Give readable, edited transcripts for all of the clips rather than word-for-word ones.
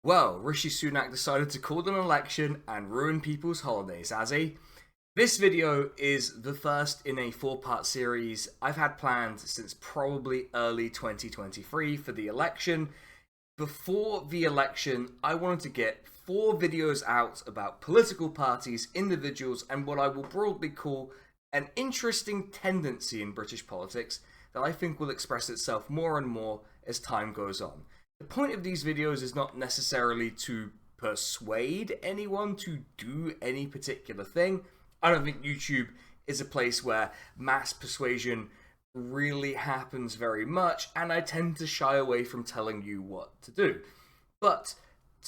Well, Rishi Sunak decided to call an election and ruin people's holidays, has he? This video is the first in a four-part series I've had planned since probably early 2023 for the election. Before the election, I wanted to get 4 videos out about political parties, individuals, and what I will broadly call an interesting tendency in British politics that I think will express itself more and more as time goes on. The point of these videos is not necessarily to persuade anyone to do any particular thing. I don't think YouTube is a place where mass persuasion really happens very much, and I tend to shy away from telling you what to do. But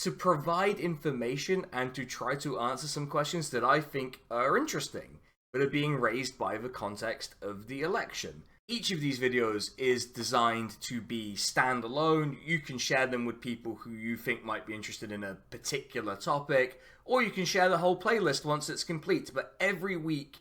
to provide information and to try to answer some questions that I think are interesting, that are being raised by the context of the election. Each of these videos is designed to be standalone. You can share them with people who you think might be interested in a particular topic, or you can share the whole playlist once it's complete. But every week,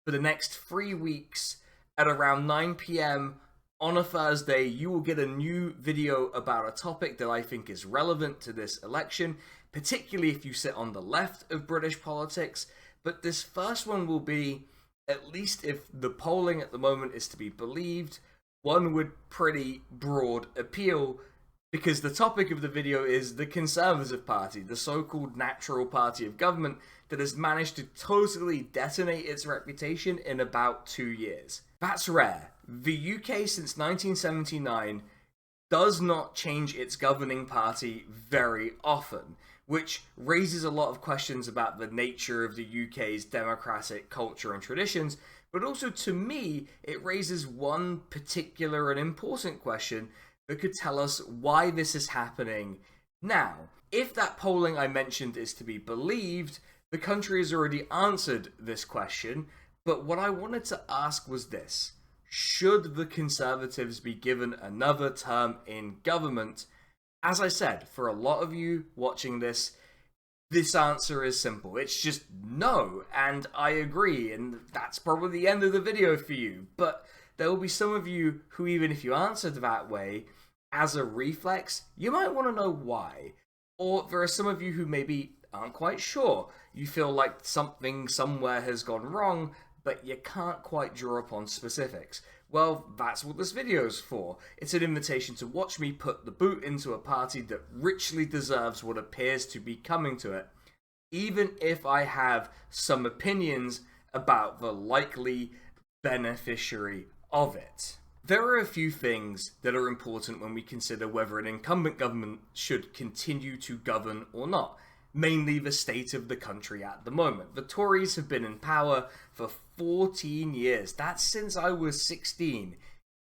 for the next 3 weeks, at around 9 PM on a Thursday, you will get a new video about a topic that I think is relevant to this election, particularly if you sit on the left of British politics. But this first one will be, at least if the polling at the moment is to be believed, one with pretty broad appeal, because the topic of the video is the Conservative Party, the so-called natural party of government that has managed to totally detonate its reputation in about 2 years. That's rare. The UK since 1979 does not change its governing party very often, which raises a lot of questions about the nature of the UK's democratic culture and traditions, but also to me, it raises one particular and important question that could tell us why this is happening now. If that polling I mentioned is to be believed, the country has already answered this question, but what I wanted to ask was this: should the Conservatives be given another term in government? As I said, for a lot of you watching this answer is simple. It's just no, and I agree, and that's probably the end of the video for you. But there will be some of you who, even if you answered that way, as a reflex, you might want to know why. Or there are some of you who maybe aren't quite sure. You feel like something somewhere has gone wrong, but you can't quite draw upon specifics. Well, that's what this video's for. It's an invitation to watch me put the boot into a party that richly deserves what appears to be coming to it, even if I have some opinions about the likely beneficiary of it. There are a few things that are important when we consider whether an incumbent government should continue to govern or not. Mainly the state of the country at the moment. The Tories have been in power for 14 years. That's since I was 16.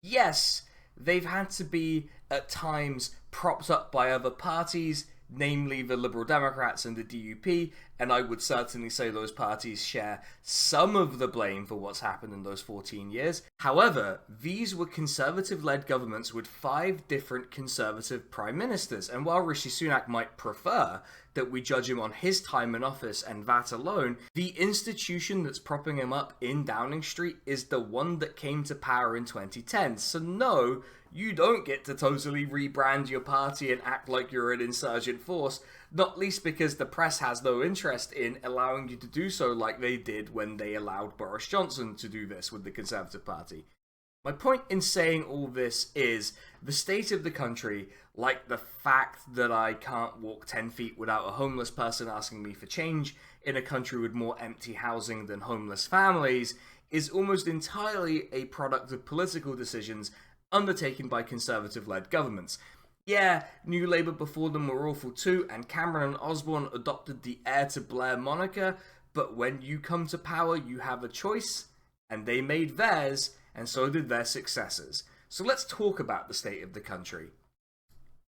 Yes, they've had to be, at times, propped up by other parties, namely the Liberal Democrats and the DUP, and I would certainly say those parties share some of the blame for what's happened in those 14 years. However, these were Conservative-led governments with 5 different Conservative prime ministers, and while Rishi Sunak might prefer that we judge him on his time in office and that alone, the institution that's propping him up in Downing Street is the one that came to power in 2010. So no, you don't get to totally rebrand your party and act like you're an insurgent force, not least because the press has no interest in allowing you to do so like they did when they allowed Boris Johnson to do this with the Conservative Party. My point in saying all this is the state of the country, like the fact that I can't walk 10 feet without a homeless person asking me for change in a country with more empty housing than homeless families, is almost entirely a product of political decisions undertaken by Conservative-led governments. Yeah, New Labour before them were awful too, and Cameron and Osborne adopted the heir to Blair moniker, but when you come to power, you have a choice, and they made theirs, and so did their successors. So let's talk about the state of the country.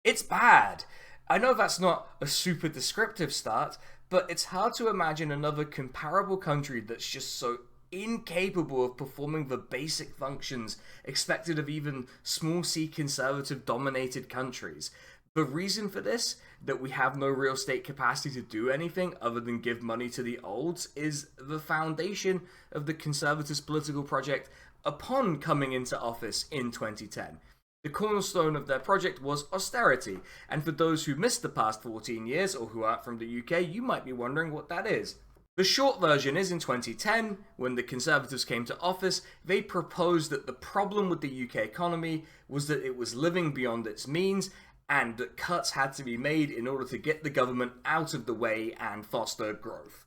It's bad. I know that's not a super descriptive start, but it's hard to imagine another comparable country that's just so incapable of performing the basic functions expected of even small c Conservative dominated countries. The reason for this, that we have no real state capacity to do anything other than give money to the olds, is the foundation of the Conservatives' political project upon coming into office in 2010. The cornerstone of their project was austerity, and for those who missed the past 14 years or who aren't from the UK, you might be wondering what that is. The short version is in 2010, when the Conservatives came to office, they proposed that the problem with the UK economy was that it was living beyond its means and that cuts had to be made in order to get the government out of the way and foster growth.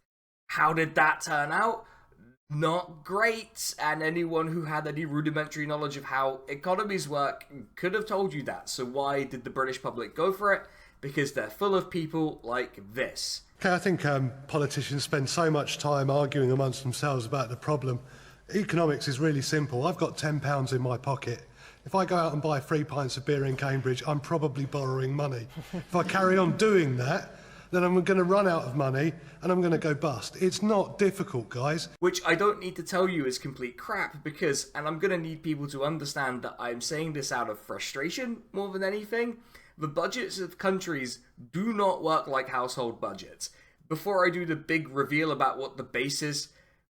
How did that turn out? Not great, and anyone who had any rudimentary knowledge of how economies work could have told you that. So why did the British public go for it? Because they're full of people like this. Okay, I think politicians spend so much time arguing amongst themselves about the problem. Economics is really simple. I've got £10 in my pocket. If I go out and buy 3 pints of beer in Cambridge, I'm probably borrowing money. If I carry on doing that, then I'm going to run out of money and I'm going to go bust. It's not difficult, guys. Which I don't need to tell you is complete crap because, and I'm going to need people to understand that I'm saying this out of frustration more than anything, the budgets of countries do not work like household budgets. Before I do the big reveal about what the basis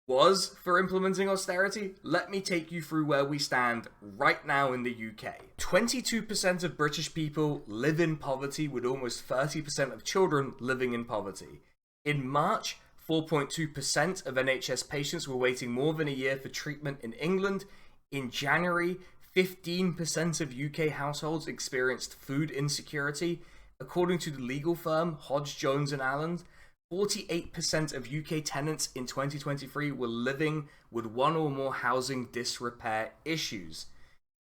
was for implementing austerity, let me take you through where we stand right now in the UK. 22% of British people live in poverty, with almost 30% of children living in poverty. In March, 4.2% of NHS patients were waiting more than a year for treatment in England. In January, 15% of UK households experienced food insecurity. According to the legal firm Hodge, Jones and Allen, 48% of UK tenants in 2023 were living with one or more housing disrepair issues.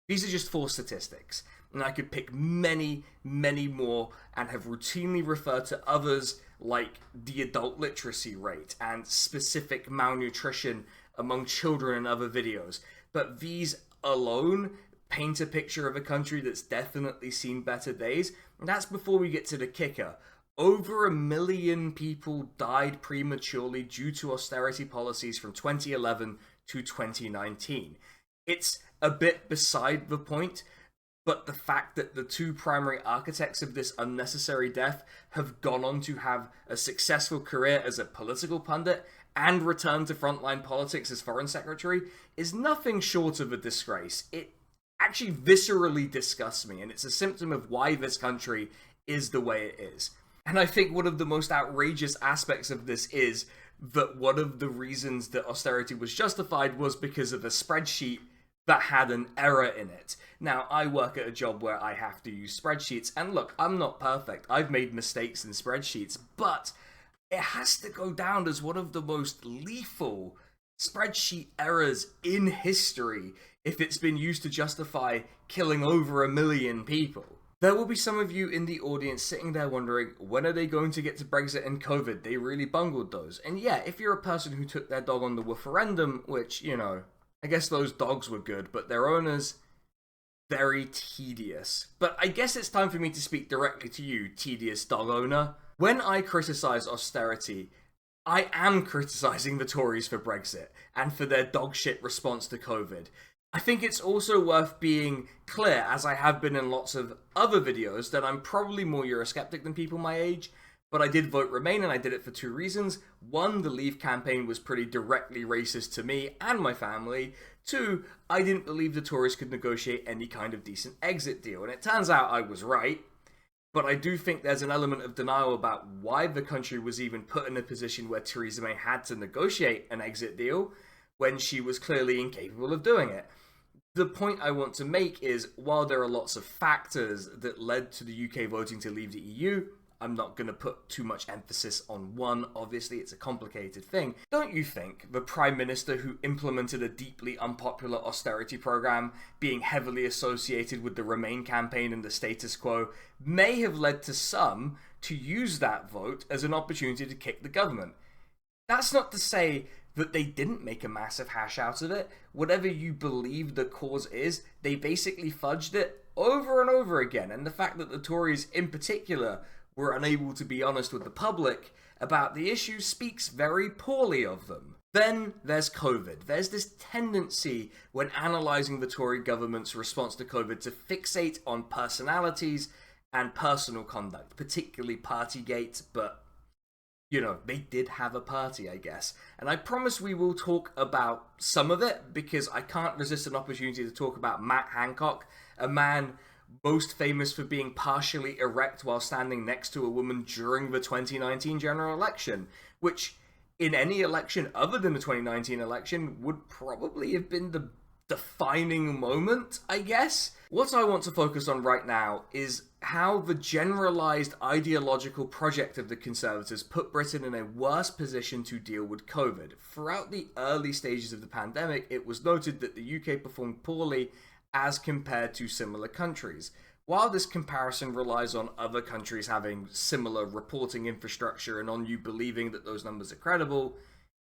These are just 4 statistics, and I could pick many, many more and have routinely referred to others like the adult literacy rate and specific malnutrition among children in other videos. But these alone paint a picture of a country that's definitely seen better days, and that's before we get to the kicker. Over 1 million people died prematurely due to austerity policies from 2011 to 2019. It's a bit beside the point, but the fact that the 2 primary architects of this unnecessary death have gone on to have a successful career as a political pundit and return to frontline politics as foreign secretary is nothing short of a disgrace. It actually viscerally disgusts me, and it's a symptom of why this country is the way it is. And I think one of the most outrageous aspects of this is that one of the reasons that austerity was justified was because of a spreadsheet that had an error in it. Now, I work at a job where I have to use spreadsheets, and look, I'm not perfect. I've made mistakes in spreadsheets, but it has to go down as one of the most lethal spreadsheet errors in history if it's been used to justify killing over 1 million people. There will be some of you in the audience sitting there wondering, when are they going to get to Brexit and COVID? They really bungled those. And yeah, if you're a person who took their dog on the referendum, which, you know, I guess those dogs were good, but their owners, very tedious. But I guess it's time for me to speak directly to you, tedious dog owner. When I criticize austerity, I am criticizing the Tories for Brexit and for their dog shit response to COVID. I think it's also worth being clear, as I have been in lots of other videos, that I'm probably more Eurosceptic than people my age, but I did vote Remain, and I did it for 2 reasons. 1, the Leave campaign was pretty directly racist to me and my family. 2, I didn't believe the Tories could negotiate any kind of decent exit deal, and it turns out I was right. But I do think there's an element of denial about why the country was even put in a position where Theresa May had to negotiate an exit deal when she was clearly incapable of doing it. The point I want to make is, while there are lots of factors that led to the UK voting to leave the EU, I'm not going to put too much emphasis on one, obviously it's a complicated thing. Don't you think the Prime Minister who implemented a deeply unpopular austerity program, being heavily associated with the Remain campaign and the status quo, may have led to some to use that vote as an opportunity to kick the government? That's not to say that they didn't make a massive hash out of it. Whatever you believe the cause is, they basically fudged it over and over again. And the fact that the Tories in particular were unable to be honest with the public about the issue speaks very poorly of them. Then there's COVID. There's this tendency when analysing the Tory government's response to COVID to fixate on personalities and personal conduct, particularly Partygate, but you know, they did have a party, I guess. And I promise we will talk about some of it, because I can't resist an opportunity to talk about Matt Hancock, a man most famous for being partially erect while standing next to a woman during the 2019 general election, which in any election other than the 2019 election would probably have been the defining moment, I guess. What I want to focus on right now is how the generalized ideological project of the Conservatives put Britain in a worse position to deal with COVID. Throughout the early stages of the pandemic, it was noted that the UK performed poorly as compared to similar countries. While this comparison relies on other countries having similar reporting infrastructure and on you believing that those numbers are credible,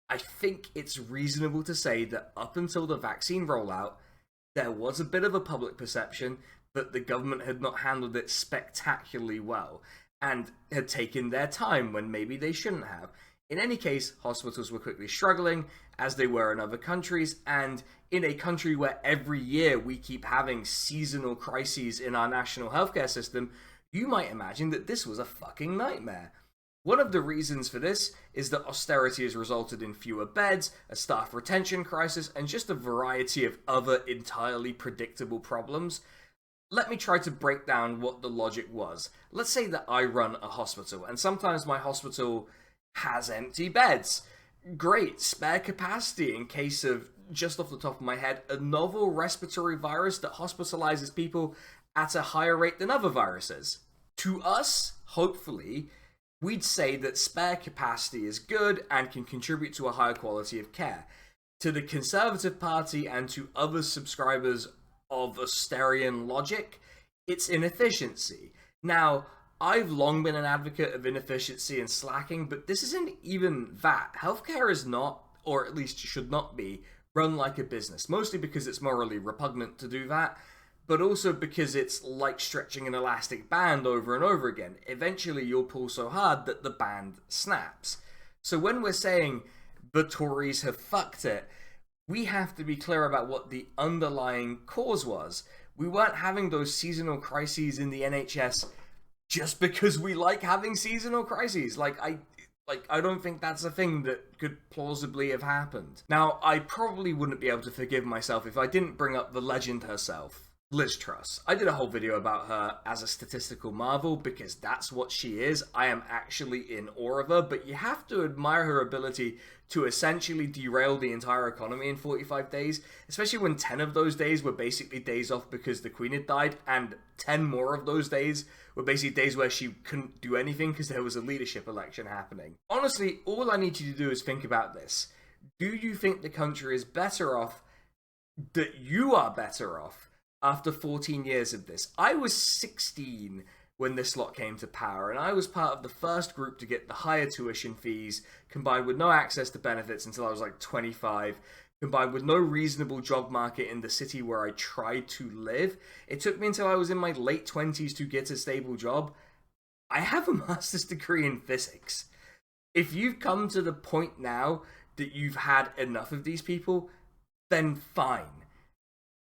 I think it's reasonable to say that up until the vaccine rollout, there was a bit of a public perception that the government had not handled it spectacularly well and had taken their time when maybe they shouldn't have. In any case, hospitals were quickly struggling, as they were in other countries, and in a country where every year we keep having seasonal crises in our national healthcare system, you might imagine that this was a fucking nightmare. One of the reasons for this is that austerity has resulted in fewer beds, a staff retention crisis, and just a variety of other entirely predictable problems. Let me try to break down what the logic was. Let's say that I run a hospital, and sometimes my hospital has empty beds. Great, spare capacity in case of, just off the top of my head, a novel respiratory virus that hospitalizes people at a higher rate than other viruses. To us, hopefully, we'd say that spare capacity is good and can contribute to a higher quality of care. To the Conservative Party and to other subscribers of Austerian logic, it's inefficiency. Now, I've long been an advocate of inefficiency and slacking, but this isn't even that. Healthcare is not, or at least should not be, run like a business, mostly because it's morally repugnant to do that, but also because it's like stretching an elastic band over and over again. Eventually you'll pull so hard that the band snaps. So when we're saying the Tories have fucked it, we have to be clear about what the underlying cause was. We weren't having those seasonal crises in the NHS just because we like having seasonal crises. I don't think that's a thing that could plausibly have happened. Now, I probably wouldn't be able to forgive myself if I didn't bring up the legend herself, Liz Truss. I did a whole video about her as a statistical marvel because that's what she is. I am actually in awe of her, but you have to admire her ability to essentially derail the entire economy in 45 days, especially when 10 of those days were basically days off because the Queen had died, and 10 more of those days were basically days where she couldn't do anything because there was a leadership election happening. Honestly, all I need you to do is think about this. Do you think the country is better off, that you are better off, after 14 years of this? I was 16 when this lot came to power, and I was part of the first group to get the higher tuition fees, combined with no access to benefits until I was like 25, combined with no reasonable job market in the city where I tried to live. It took me until I was in my late 20s to get a stable job. I have a master's degree in physics. If you've come to the point now that you've had enough of these people, then fine.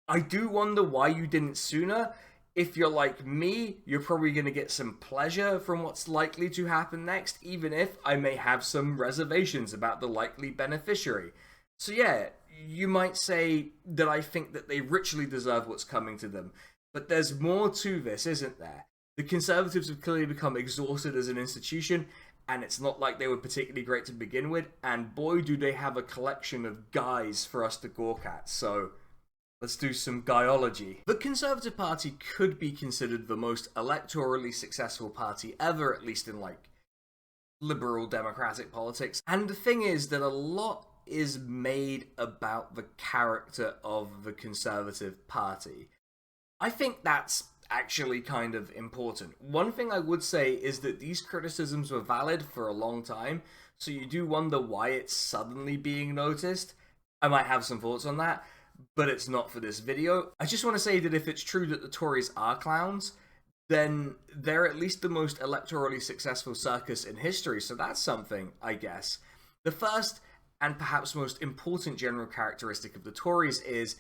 I do wonder why you didn't sooner. If you're like me, you're probably going to get some pleasure from what's likely to happen next, even if I may have some reservations about the likely beneficiary. So yeah, you might say that I think that they richly deserve what's coming to them. But there's more to this, isn't there? The Conservatives have clearly become exhausted as an institution, and it's not like they were particularly great to begin with, and boy do they have a collection of guys for us to gawk at, so let's do some guyology. The Conservative Party could be considered the most electorally successful party ever, at least in like liberal democratic politics. And the thing is that a lot is made about the character of the Conservative Party. I think that's actually kind of important. One thing I would say is that these criticisms were valid for a long time, so you do wonder why it's suddenly being noticed. I might have some thoughts on that, but it's not for this video. I just want to say that if it's true that the Tories are clowns, then they're at least the most electorally successful circus in history, so that's something, I guess. The first and perhaps most important general characteristic of the Tories is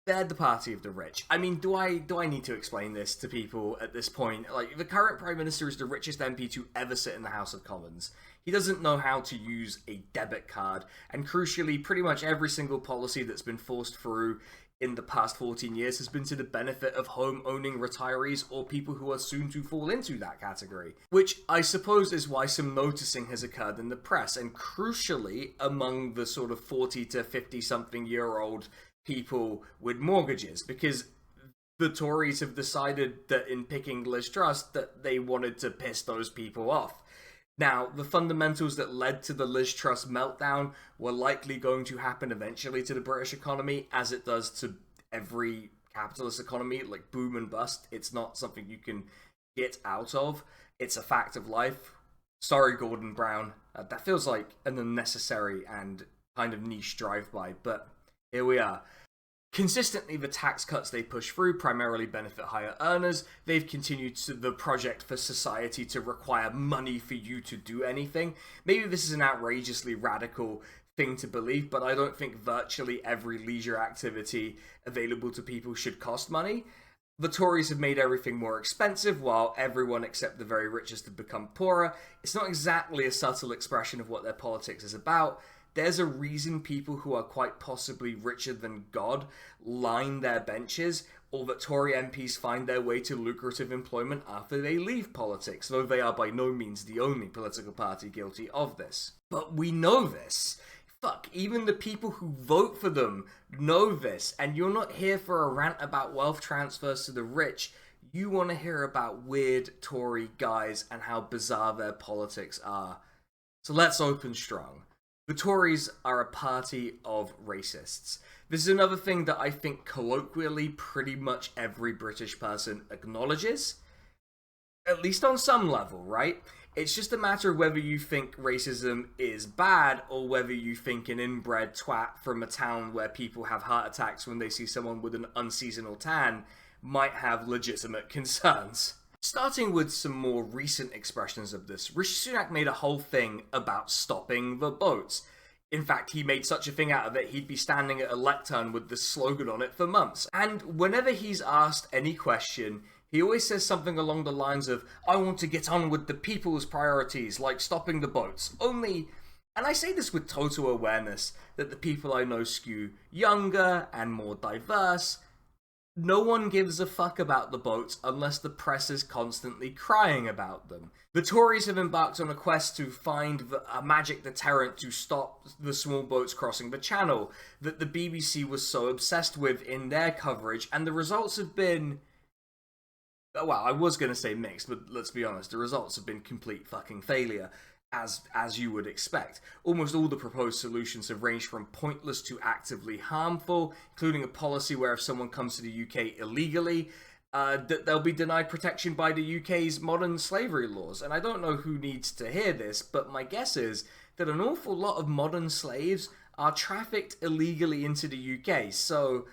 they're the party of the rich. I mean, do I need to explain this to people at this point? Like, the current Prime Minister is the richest MP to ever sit in the House of Commons. He doesn't know how to use a debit card, and crucially, pretty much every single policy that's been forced through in the past 14 years has been to the benefit of home-owning retirees or people who are soon to fall into that category. Which I suppose is why some noticing has occurred in the press, and crucially among the sort of 40 to 50-something-year-old people with mortgages, because the Tories have decided that in picking Liz Truss that they wanted to piss those people off. Now, the fundamentals that led to the Liz Truss meltdown were likely going to happen eventually to the British economy, as it does to every capitalist economy, like boom and bust. It's not something you can get out of. It's a fact of life. Sorry, Gordon Brown. That feels like an unnecessary and kind of niche drive-by, but here we are. Consistently, the tax cuts they push through primarily benefit higher earners. They've continued the project for society to require money for you to do anything. Maybe this is an outrageously radical thing to believe, but I don't think virtually every leisure activity available to people should cost money. The Tories have made everything more expensive, while everyone except the very richest have become poorer. It's not exactly a subtle expression of what their politics is about. There's a reason people who are quite possibly richer than God line their benches, or that Tory MPs find their way to lucrative employment after they leave politics, though they are by no means the only political party guilty of this. But we know this. Fuck, even the people who vote for them know this, and you're not here for a rant about wealth transfers to the rich. You want to hear about weird Tory guys and how bizarre their politics are. So let's open strong. The Tories are a party of racists. This is another thing that I think colloquially pretty much every British person acknowledges. At least on some level, right? It's just a matter of whether you think racism is bad or whether you think an inbred twat from a town where people have heart attacks when they see someone with an unseasonal tan might have legitimate concerns. Starting with some more recent expressions of this, Rishi Sunak made a whole thing about stopping the boats. In fact, he made such a thing out of it, he'd be standing at a lectern with this slogan on it for months. And whenever he's asked any question, he always says something along the lines of, I want to get on with the people's priorities, like stopping the boats. Only, and I say this with total awareness, that the people I know skew younger and more diverse. No one gives a fuck about the boats unless the press is constantly crying about them. The Tories have embarked on a quest to find a magic deterrent to stop the small boats crossing the channel that the BBC was so obsessed with in their coverage, and the results have been... well, I was going to say mixed, but let's be honest, the results have been complete fucking failure. As you would expect. Almost all the proposed solutions have ranged from pointless to actively harmful, including a policy where if someone comes to the UK illegally, that they'll be denied protection by the UK's modern slavery laws. And I don't know who needs to hear this, but my guess is that an awful lot of modern slaves are trafficked illegally into the UK. So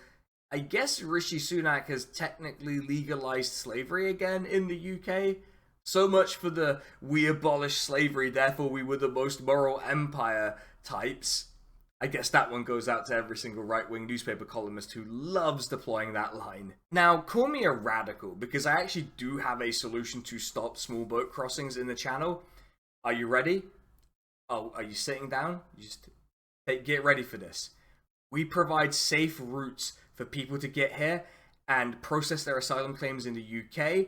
I guess Rishi Sunak has technically legalized slavery again in the UK. So much for the we abolished slavery, therefore we were the most moral empire types. I guess that one goes out to every single right-wing newspaper columnist who loves deploying that line. Now, call me a radical, because I actually do have a solution to stop small boat crossings in the channel. Are you ready? Oh, are you sitting down? Get ready for this. We provide safe routes for people to get here and process their asylum claims in the UK.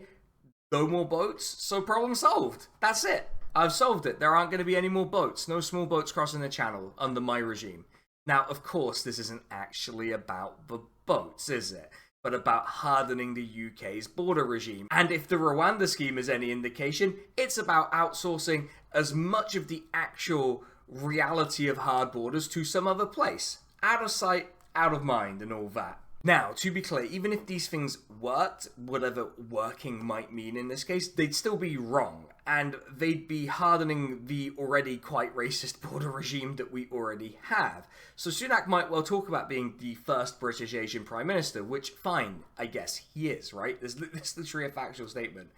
No more boats, so problem solved. That's it. I've solved it. There aren't going to be any more boats. No small boats crossing the channel under my regime. Now, of course, this isn't actually about the boats, is it? But about hardening the UK's border regime. And if the Rwanda scheme is any indication, it's about outsourcing as much of the actual reality of hard borders to some other place. Out of sight, out of mind, and all that. Now, to be clear, even if these things worked, whatever working might mean in this case, they'd still be wrong, and they'd be hardening the already quite racist border regime that we already have. So Sunak might well talk about being the first British Asian Prime Minister, which, fine, I guess he is, right? This is literally a factual statement.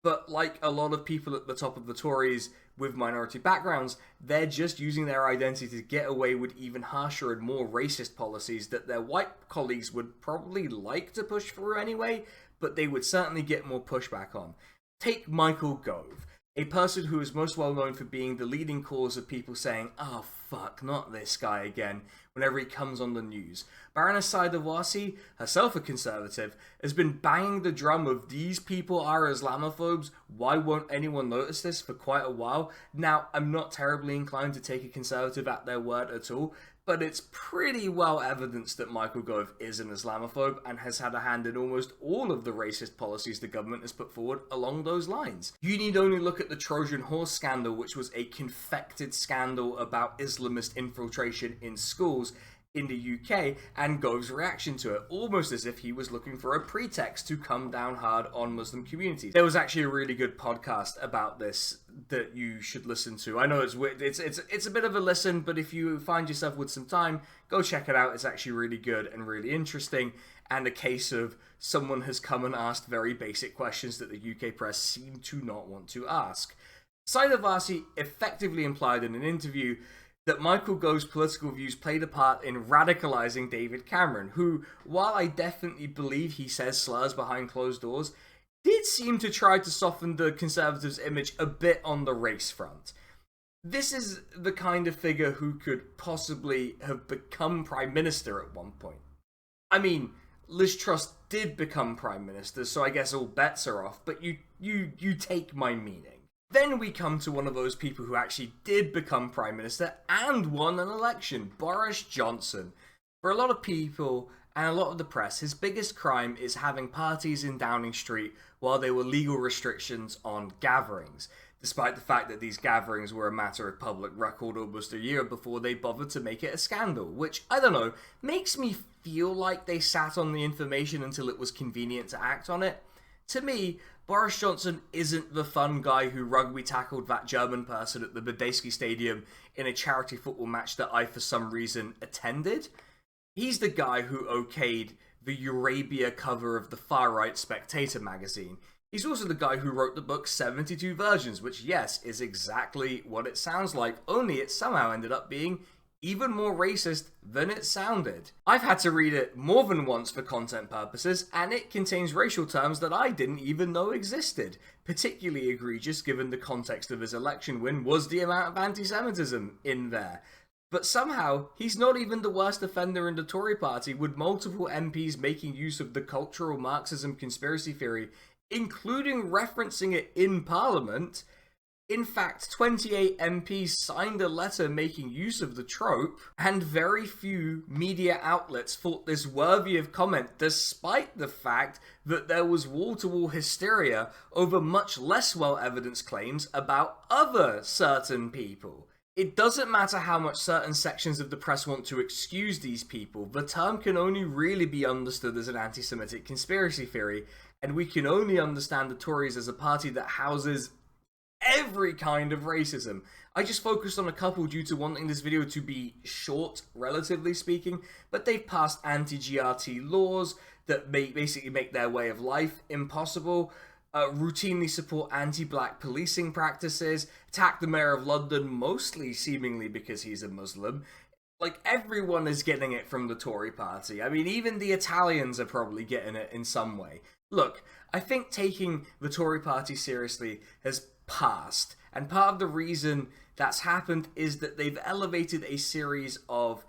But like a lot of people at the top of the Tories with minority backgrounds, they're just using their identity to get away with even harsher and more racist policies that their white colleagues would probably like to push through anyway, but they would certainly get more pushback on. Take Michael Gove. a person who is most well known for being the leading cause of people saying, "Oh fuck, not this guy again," whenever he comes on the news. Baroness Saida Warsi, herself a conservative, has been banging the drum of "these people are Islamophobes, why won't anyone notice this?" for quite a while. Now, I'm not terribly inclined to take a conservative at their word at all, but it's pretty well evidenced that Michael Gove is an Islamophobe and has had a hand in almost all of the racist policies the government has put forward along those lines. You need only look at the Trojan Horse scandal, which was a confected scandal about Islamist infiltration in schools in the UK, and Gove's reaction to it, almost as if he was looking for a pretext to come down hard on Muslim communities. There was actually a really good podcast about this that you should listen to. I know it's weird, it's a bit of a listen, but if you find yourself with some time, go check it out. It's actually really good and really interesting, and a case of someone has come and asked very basic questions that the UK press seem to not want to ask. Saida Warsi effectively implied in an interview that Michael Gove's political views played a part in radicalizing David Cameron, who, while I definitely believe he says slurs behind closed doors, did seem to try to soften the Conservatives' image a bit on the race front. This is the kind of figure who could possibly have become Prime Minister at one point. I mean, Liz Truss did become Prime Minister, so I guess all bets are off, but you take my meaning. Then we come to one of those people who actually did become Prime Minister and won an election, Boris Johnson. For a lot of people and a lot of the press, his biggest crime is having parties in Downing Street while there were legal restrictions on gatherings, despite the fact that these gatherings were a matter of public record almost a year before they bothered to make it a scandal, which, I don't know, makes me feel like they sat on the information until it was convenient to act on it. To me, Boris Johnson isn't the fun guy who rugby tackled that German person at the Medeski Stadium in a charity football match that I, for some reason, attended. He's the guy who okayed the Eurabia cover of the far-right Spectator magazine. He's also the guy who wrote the book 72 Versions, which, yes, is exactly what it sounds like, only it somehow ended up being even more racist than it sounded. I've had to read it more than once for content purposes, and it contains racial terms that I didn't even know existed. Particularly egregious given the context of his election win was the amount of anti-Semitism in there. But somehow, he's not even the worst offender in the Tory party, with multiple MPs making use of the cultural Marxism conspiracy theory, including referencing it in Parliament. In fact, 28 MPs signed a letter making use of the trope, and very few media outlets thought this worthy of comment, despite the fact that there was wall-to-wall hysteria over much less well-evidenced claims about other certain people. It doesn't matter how much certain sections of the press want to excuse these people, the term can only really be understood as an anti-Semitic conspiracy theory, and we can only understand the Tories as a party that houses every kind of racism. I just focused on a couple due to wanting this video to be short, relatively speaking, but they've passed anti-GRT laws that basically make their way of life impossible, routinely support anti-black policing practices, attack the mayor of London, mostly seemingly because he's a Muslim. Like, everyone is getting it from the Tory party. I mean, even the Italians are probably getting it in some way. Look, I think taking the Tory party seriously has passed, and part of the reason that's happened is that they've elevated a series of...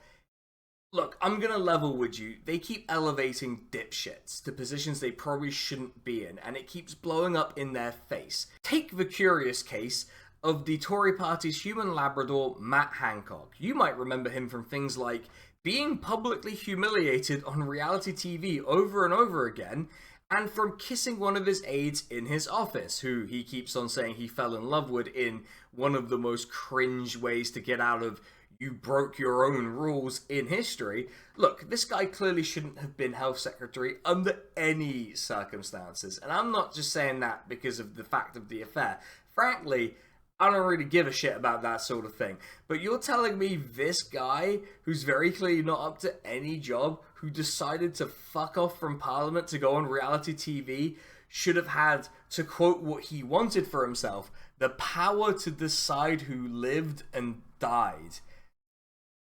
Look, I'm gonna level with you. They keep elevating dipshits to positions they probably shouldn't be in, and it keeps blowing up in their face. Take the curious case of the Tory party's human Labrador, Matt Hancock. You might remember him from things like being publicly humiliated on reality TV over and over again, and from kissing one of his aides in his office, who he keeps on saying he fell in love with in one of the most cringe ways to get out of "you broke your own rules" in history. Look, this guy clearly shouldn't have been health secretary under any circumstances, and I'm not just saying that because of the fact of the affair. Frankly, I don't really give a shit about that sort of thing. But you're telling me this guy, who's very clearly not up to any job, who decided to fuck off from Parliament to go on reality TV, should have had, to quote what he wanted for himself, the power to decide who lived and died.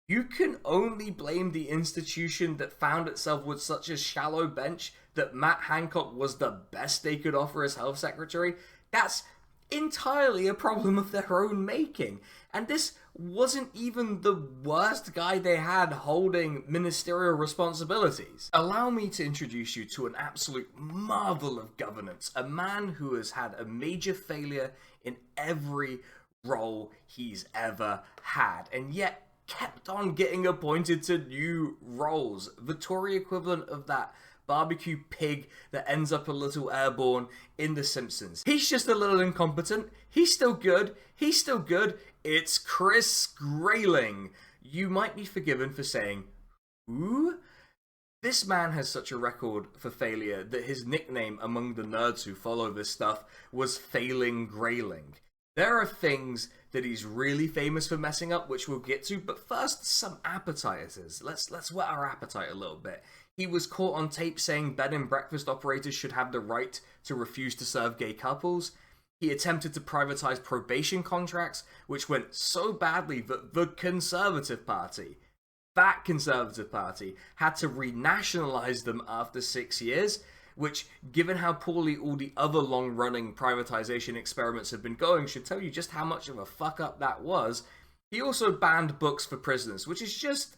You can only blame the institution that found itself with such a shallow bench that Matt Hancock was the best they could offer as health secretary. That's entirely a problem of their own making. And this wasn't even the worst guy they had holding ministerial responsibilities. Allow me to introduce you to an absolute marvel of governance, a man who has had a major failure in every role he's ever had, and yet kept on getting appointed to new roles. The Tory equivalent of that barbecue pig that ends up a little airborne in The Simpsons. He's just a little incompetent. He's still good. He's still good. It's Chris Grayling. You might be forgiven for saying, who? This man has such a record for failure that his nickname among the nerds who follow this stuff was Failing Grayling. There are things that he's really famous for messing up, which we'll get to, but first, some appetizers. Let's whet our appetite a little bit. He was caught on tape saying bed and breakfast operators should have the right to refuse to serve gay couples. He attempted to privatize probation contracts, which went so badly that the Conservative Party, that Conservative Party, had to renationalize them after 6 years, which, given how poorly all the other long-running privatization experiments have been going, should tell you just how much of a fuck-up that was. He also banned books for prisoners, which is just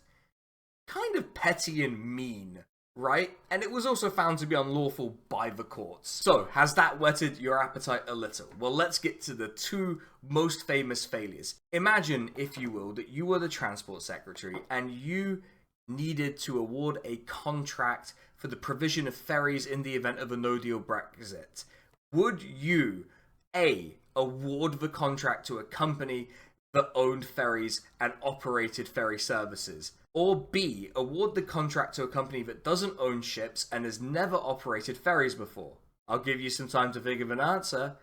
kind of petty and mean, right? And it was also found to be unlawful by the courts. So, has that whetted your appetite a little? Well, let's get to the two most famous failures. Imagine, if you will, that you were the transport secretary and you needed to award a contract for the provision of ferries in the event of a no-deal Brexit. Would you, A, award the contract to a company that owned ferries and operated ferry services? Or B, award the contract to a company that doesn't own ships and has never operated ferries before? I'll give you some time to think of an answer.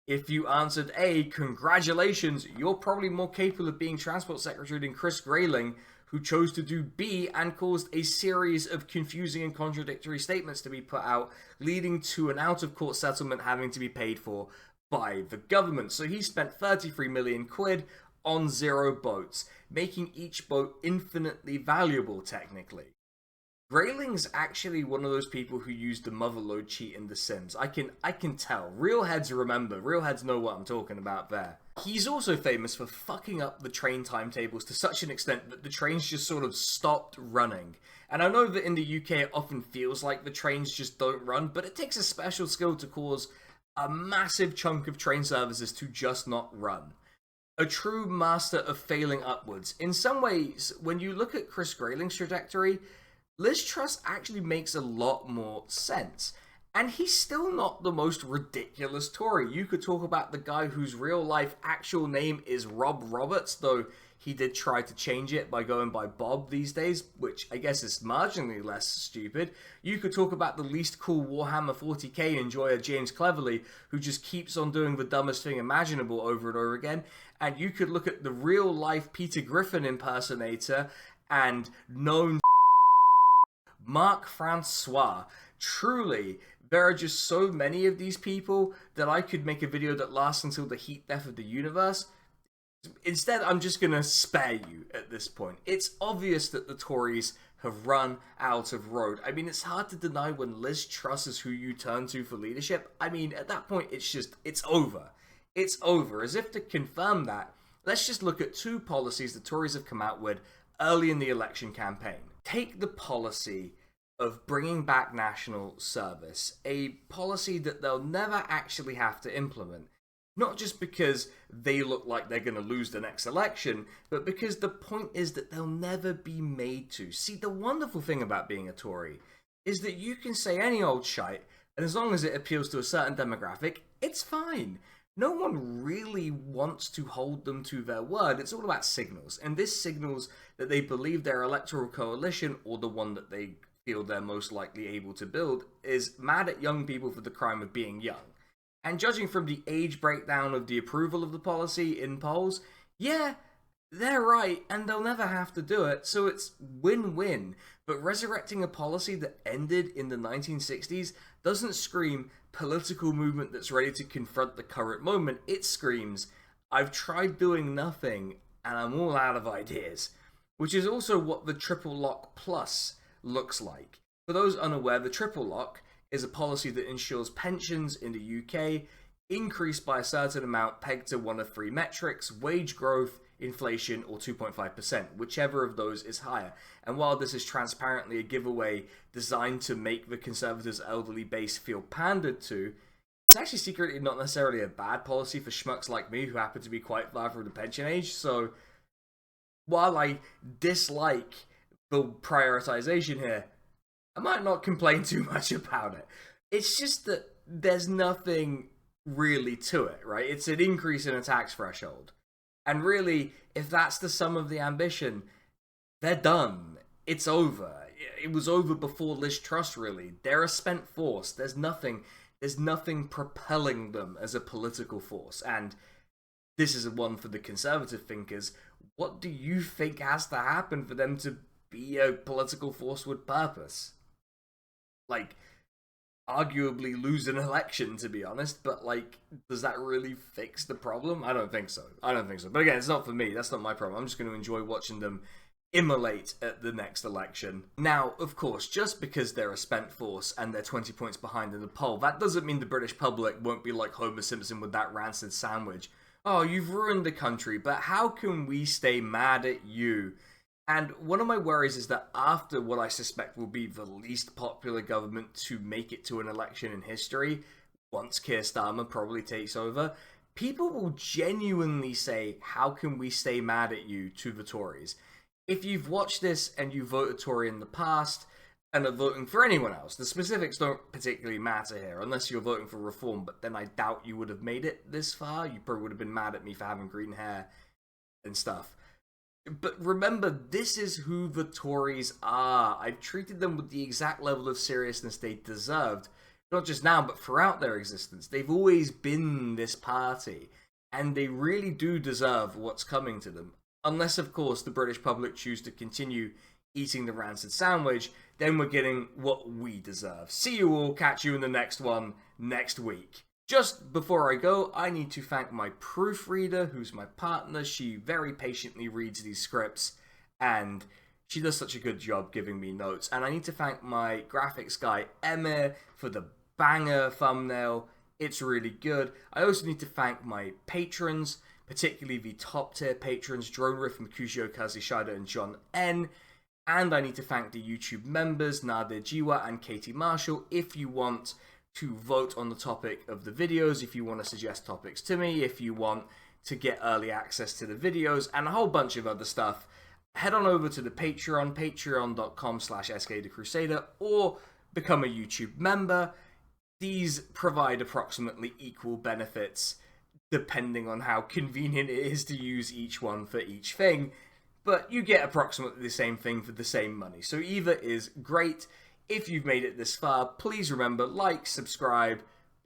If you answered A, congratulations, you're probably more capable of being Transport Secretary than Chris Grayling, who chose to do B and caused a series of confusing and contradictory statements to be put out, leading to an out-of-court settlement having to be paid for by the government. So he spent 33 million quid on 0 boats, making each boat infinitely valuable, technically. Grayling's actually one of those people who used the motherlode cheat in The Sims. I can tell. Real heads remember. Real heads know what I'm talking about there. He's also famous for fucking up the train timetables to such an extent that the trains just sort of stopped running. And I know that in the UK it often feels like the trains just don't run, but it takes a special skill to cause a massive chunk of train services to just not run. A true master of failing upwards. In some ways, when you look at Chris Grayling's trajectory, Liz Truss actually makes a lot more sense. And he's still not the most ridiculous Tory. You could talk about the guy whose real life actual name is Rob Roberts, though he did try to change it by going by Bob these days, which I guess is marginally less stupid. You could talk about the least cool Warhammer 40k enjoyer James Cleverly, who just keeps on doing the dumbest thing imaginable over and over again. And you could look at the real life Peter Griffin impersonator and known Marc Francois. Truly, there are just so many of these people that I could make a video that lasts until the heat death of the universe. Instead, I'm just going to spare you at this point. It's obvious that the Tories have run out of road. I mean, it's hard to deny when Liz Truss is who you turn to for leadership. I mean, at that point, it's over. It's over. As if to confirm that, let's just look at two policies the Tories have come out with early in the election campaign. Take the policy of bringing back national service, a policy that they'll never actually have to implement. Not just because they look like they're going to lose the next election, but because the point is that they'll never be made to. See, the wonderful thing about being a Tory is that you can say any old shite, and as long as it appeals to a certain demographic, it's fine. No one really wants to hold them to their word. It's all about signals, and this signals that they believe their electoral coalition, or the one that they feel they're most likely able to build, is mad at young people for the crime of being young. And judging from the age breakdown of the approval of the policy in polls, yeah, they're right, and they'll never have to do it, so it's win-win. But resurrecting a policy that ended in the 1960s doesn't scream political movement that's ready to confront the current moment. It screams, I've tried doing nothing, and I'm all out of ideas. Which is also what the Triple Lock Plus looks like. For those unaware, the Triple Lock is a policy that ensures pensions in the UK increased by a certain amount pegged to one of three metrics: wage growth, inflation, or 2.5%, whichever of those is higher. And while this is transparently a giveaway designed to make the Conservatives' elderly base feel pandered to, it's actually secretly not necessarily a bad policy for schmucks like me who happen to be quite far from the pension age. So while I dislike the prioritization here, I might not complain too much about it. It's just that there's nothing really to it, right? It's an increase in a tax threshold. And really, if that's the sum of the ambition, they're done. It's over. It was over before Liz Truss, really. They're a spent force. There's nothing propelling them as a political force. And this is one for the conservative thinkers. What do you think has to happen for them to be a political force with purpose? Like, arguably lose an election, to be honest, but like, does that really fix the problem? I don't think so. But again, it's not for me. That's not my problem. I'm just going to enjoy watching them immolate at the next election. Now, of course, just because they're a spent force and they're 20 points behind in the poll, that doesn't mean the British public won't be like Homer Simpson with that rancid sandwich. Oh, you've ruined the country, but how can we stay mad at you? And one of my worries is that after what I suspect will be the least popular government to make it to an election in history, once Keir Starmer probably takes over, people will genuinely say, how can we stay mad at you, to the Tories? If you've watched this and you voted Tory in the past and are voting for anyone else, the specifics don't particularly matter here, unless you're voting for reform, but then I doubt you would have made it this far. You probably would have been mad at me for having green hair and stuff. But remember, this is who the Tories are. I've treated them with the exact level of seriousness they deserved. Not just now, but throughout their existence. They've always been this party. And they really do deserve what's coming to them. Unless, of course, the British public choose to continue eating the rancid sandwich, then we're getting what we deserve. See you all, catch you in the next one next week. Just before I go, I need to thank my proofreader, who's my partner. She very patiently reads these scripts, and she does such a good job giving me notes. And I need to thank my graphics guy, Emir, for the banger thumbnail. It's really good. I also need to thank my patrons, particularly the top tier patrons, Drone Riff, Mercutio, Kazishida, and John N. And I need to thank the YouTube members, Nadir Jiwa and Katie Marshall. If you want to vote on the topic of the videos, if you want to suggest topics to me, if you want to get early access to the videos, and a whole bunch of other stuff, head on over to the Patreon, patreon.com/skthecrusader, or become a YouTube member. These provide approximately equal benefits, depending on how convenient it is to use each one for each thing, but you get approximately the same thing for the same money. So either is great. If you've made it this far, please remember, like, subscribe,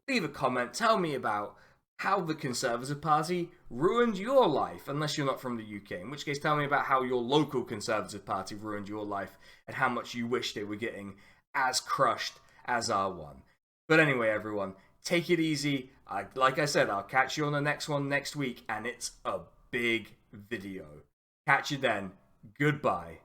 leave a comment, tell me about how the Conservative Party ruined your life, unless you're not from the UK, in which case tell me about how your local Conservative Party ruined your life and how much you wish they were getting as crushed as our one. But anyway, everyone, take it easy. Like I said, I'll catch you on the next one next week, and it's a big video. Catch you then. Goodbye.